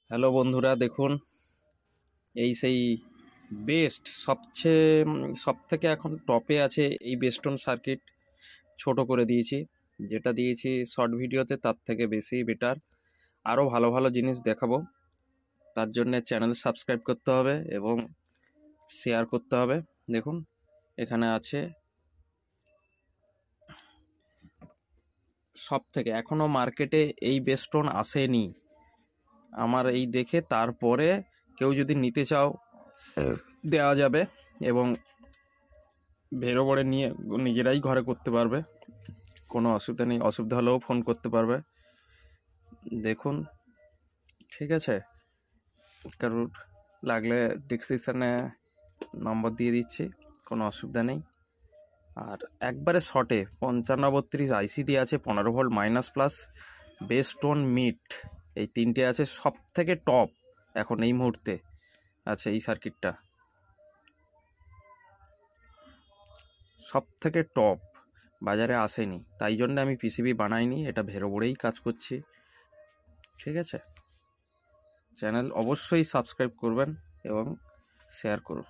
Hello বন্ধুরা, দেখুন এই সেই বেস্ট সবথেকে এখন টপে আছে এই বেস্টন সার্কিট। ছোট করে দিয়েছি, যেটা দিয়েছি শর্ট ভিডিওতে তার থেকে বেশি বেটার। আরও ভালো ভালো জিনিস দেখাবো, তার জন্য চ্যানেল সাবস্ক্রাইব করতে হবে এবং শেয়ার করতে হবে। দেখুন এখানে আছে সবথেকে, এখনও মার্কেটে এই বেস্টন আসেনি আমার এই দেখে। তারপরে কেউ যদি নিতে চাও দেওয়া যাবে এবং ভেরো বড়ে নিয়ে নিজেরাই ঘরে করতে পারবে, কোনো অসুবিধা নেই। অসুবিধা হলেও ফোন করতে পারবে। দেখুন, ঠিক আছে? কারোর লাগলে ডিসক্রিপশানে নম্বর দিয়ে দিচ্ছি, কোনো অসুবিধা নেই। আর একবারে শর্টে 5532 আইসি দিয়ে আছে, 15 ভোল্ট মাইনাস প্লাস, বেস্টন মিট, এই তিনটে আছে। সব থেকে টপ এখন এই মুহূর্তে আছে এই সার্কিটটা, সব থেকে টপ, বাজারে আসেনি। তাই জন্য আমি পিসিবি বানাইনি, এটা ভেরো বড়েই কাজ করছি। ঠিক আছে? চ্যানেল অবশ্যই সাবস্ক্রাইব করবেন এবং শেয়ার করুন।